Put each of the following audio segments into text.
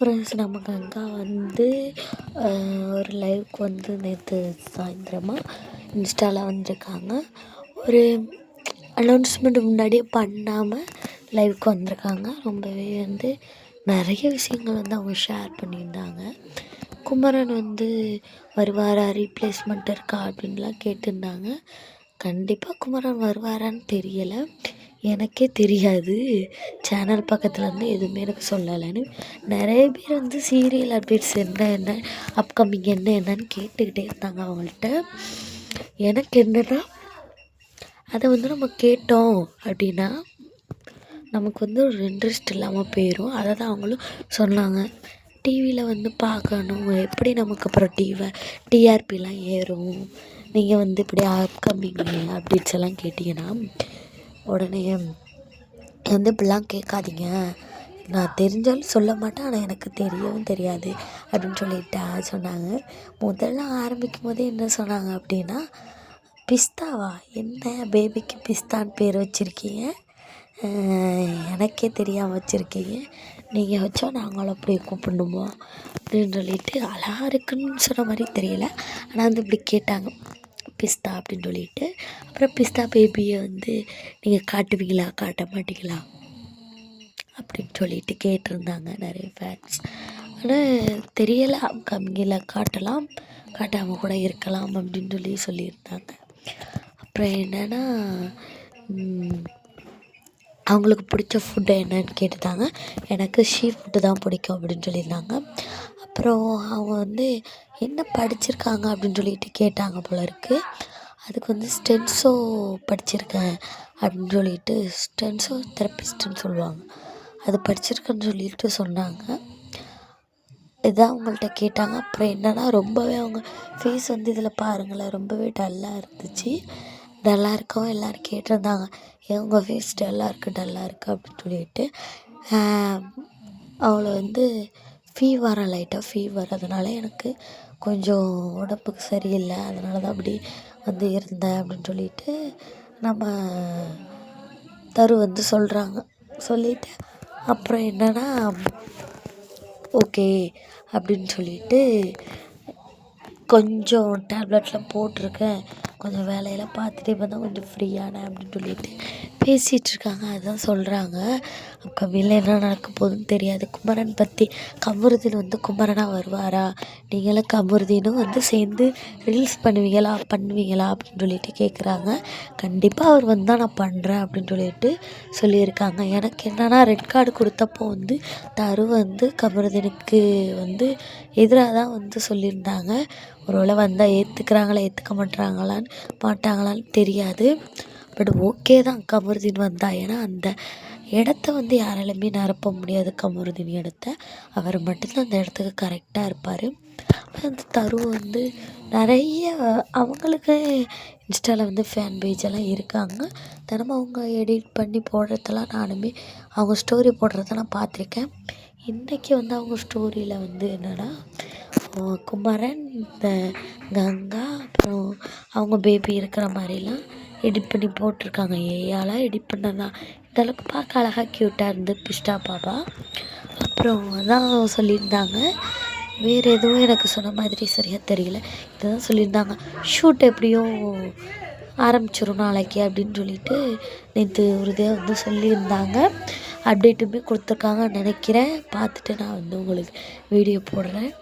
Friends, நம்ம கங்கா வந்து ஒரு லைவுக்கு வந்து நேற்று சாயந்தரமா இன்ஸ்டாவில் வந்திருக்காங்க. ஒரு அனௌன்ஸ்மெண்ட் முன்னாடியே பண்ணாமல் லைவுக்கு வந்திருக்காங்க. ரொம்பவே வந்து நிறைய விஷயங்கள் வந்து அவங்க ஷேர் பண்ணியிருந்தாங்க. குமரன் வந்து வருவாரா, ரீப்ளேஸ்மெண்ட் இருக்கா அப்படின்லாம் கேட்டிருந்தாங்க. கண்டிப்பாக குமரன் வருவாரான்னு தெரியலை, எனக்கே தெரியாது. சேனல் பக்கத்துலேருந்து எதுவுமே எனக்கு சொல்லலைன்னு நிறைய பேர் வந்து சீரியல் அப்டேட்ஸ் என்ன அப்கமிங் என்னன்னு கேட்டுக்கிட்டே இருந்தாங்க அவங்கள்ட்ட. எனக்கு என்னென்னா, அதை வந்து நம்ம கேட்டோம் அப்படின்னா நமக்கு வந்து ஒரு இன்ட்ரெஸ்ட் இல்லாமல் போயிடும். அதை தான் அவங்களும் சொன்னாங்க. டிவியில் வந்து பார்க்கணும், எப்படி நமக்கு அப்புறம் டிஆர்பிலாம் ஏறும், நீங்கள் வந்து இப்படி அப்கமிங் அப்டேட்ஸ் எல்லாம் கேட்டிங்கன்னா உடனே வந்து இப்படிலாம் கேட்காதீங்க, நான் தெரிஞ்சாலும் சொல்ல மாட்டேன், ஆனால் எனக்கு தெரியவும் தெரியாது அப்படின்னு சொல்லிட்டு சொன்னாங்க. முதல்ல ஆரம்பிக்கும் போதே என்ன சொன்னாங்க அப்படின்னா, பிஸ்தாவா, என்ன பேபிக்கு பிஸ்தான்னு பேர் வச்சுருக்கீங்க, எனக்கே தெரியாமல் வச்சுருக்கீங்க, நீங்கள் வச்சா நாங்களும் அப்படி கூப்பிடணுமோ அப்படின்னு சொல்லிட்டு அழகாக இருக்குன்னு சொன்ன மாதிரி தெரியல, ஆனால் வந்து இப்படி கேட்டாங்க பிஸ்தா அப்படின்னு சொல்லிட்டு. அப்புறம் பிஸ்தா பேபியை வந்து நீங்கள் காட்டுவீங்களா காட்ட மாட்டீங்களா அப்படின்னு சொல்லிட்டு கேட்டிருந்தாங்க நிறைய ஃபேன்ஸ். ஆனால் தெரியலை, கம்மியில் காட்டலாம், காட்டாமல் கூட இருக்கலாம் அப்படின்னு சொல்லியிருந்தாங்க. அப்புறம் என்னென்னா, அவங்களுக்கு பிடிச்ச ஃபுட்டு என்னன்னு கேட்டுட்டாங்க. எனக்கு ஷீ ஃபுட்டு தான் பிடிக்கும் அப்படின்னு சொல்லியிருந்தாங்க. அப்புறம் அவங்க வந்து என்ன படிச்சிருக்காங்க அப்படின்னு சொல்லிட்டு கேட்டாங்க போல இருக்குது. அதுக்கு வந்து ஸ்டென்சோ படிச்சிருக்கேன் அப்படின்னு சொல்லிட்டு, ஸ்டென்சோ தெரப்பிஸ்ட்டுன்னு சொல்லுவாங்க, அது படிச்சிருக்கேன்னு சொல்லிட்டு சொன்னாங்க. இதான் அவங்கள்ட்ட கேட்டாங்க. அப்புறம் என்னென்னா, ரொம்பவே அவங்க ஃபேஸ் வந்து இதில் பாருங்களேன், ரொம்பவே டல்லாக இருந்துச்சு. டல்லாக இருக்கவும் எல்லோரும் கேட்டிருந்தாங்க, ஏன் உங்கள் ஃபேஸ் டல்லாக இருக்குது அப்படின்னு சொல்லிட்டு. அவளை வந்து லைட்டாக ஃபீவர், அதனால் எனக்கு கொஞ்சம் உடம்புக்கு சரியில்லை, அதனால தான் அப்படி வந்து இருந்தேன் அப்படின்னு சொல்லிட்டு நம்ம தரு வந்து சொல்லிவிட்டு அப்புறம் என்னென்னா, ஓகே அப்படின்னு சொல்லிட்டு கொஞ்சம் டேப்லெட்லாம் போட்டிருக்கேன், கொஞ்சம் வேலையெல்லாம் பார்த்துட்டு இப்போ தான் கொஞ்சம் ஃப்ரீயானேன் அப்படின்னு சொல்லிட்டு பேசிகிட்ருக்காங்க. அதுதான் சொல்கிறாங்க. கவியில் என்ன நடக்க போகுதுன்னு தெரியாது. குமரன் பற்றி கமருதீன் வந்து குமரனாக வருவாரா, நீங்களும் கமருதீனும் வந்து சேர்ந்து ரீல்ஸ் பண்ணுவீங்களா அப்படின்னு சொல்லிட்டு கேட்குறாங்க. கண்டிப்பாக அவர் வந்தால் நான் பண்ணுறேன் அப்படின்னு சொல்லியிருக்காங்க. எனக்கு என்னென்னா, ரெட் கார்டு கொடுத்தப்போ வந்து தரு வந்து கமருதீனுக்கு வந்து எதிராக தான் வந்து சொல்லியிருந்தாங்க. ஒருவேளை வந்தால் ஏற்றுக்க மாட்டாங்களான்னு தெரியாது. பட் ஓகே தான் கமருதீன் வந்தால், ஏன்னா அந்த இடத்த வந்து யாராலுமே நிரப்ப முடியாது. கமருதீன் இடத்த அவர் மட்டும்தான் அந்த இடத்துக்கு கரெக்டாக இருப்பார். அந்த தரு வந்து நிறைய அவங்களுக்கு இன்ஸ்டாவில் வந்து ஃபேன் பேஜெல்லாம் இருக்காங்க. தினமும் அவங்க எடிட் பண்ணி போடுறதெல்லாம் நானுமே அவங்க ஸ்டோரி போடுறதெல்லாம் பார்த்துருக்கேன். இன்றைக்கி வந்து அவங்க ஸ்டோரியில் வந்து என்னென்னா, குமரன், இந்த கங்கா, அப்புறம் அவங்க பேபி இருக்கிற மாதிரிலாம் எடிட் பண்ணி போட்டிருக்காங்க. ஏயால் எடிட் பண்ணதான் இந்தளவுக்கு பார்க்க அழகாக க்யூட்டாக இருந்து பிஸ்டா பாப்பா. அப்புறம் அதான் சொல்லியிருந்தாங்க, வேறு எதுவும் எனக்கு சொன்ன மாதிரி சரியாக தெரியல. இதுதான் சொல்லியிருந்தாங்க, ஷூட் எப்படியோ ஆரம்பிச்சிடும் நாளைக்கு அப்படின்னு சொல்லிட்டு நேற்று உறுதியாக வந்து சொல்லியிருந்தாங்க. அப்டேட்டுமே கொடுத்துருக்காங்கன்னு நினைக்கிறேன். பார்த்துட்டு நான் வந்து உங்களுக்கு வீடியோ போடுறேன்.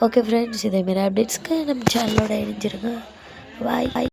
ஓகே ஃப்ரெண்ட்ஸ், இதேமாரி அப்டேட்ஸ்க்கு நம்ம சேனலோட இணைஞ்சிருங்க. பாய்.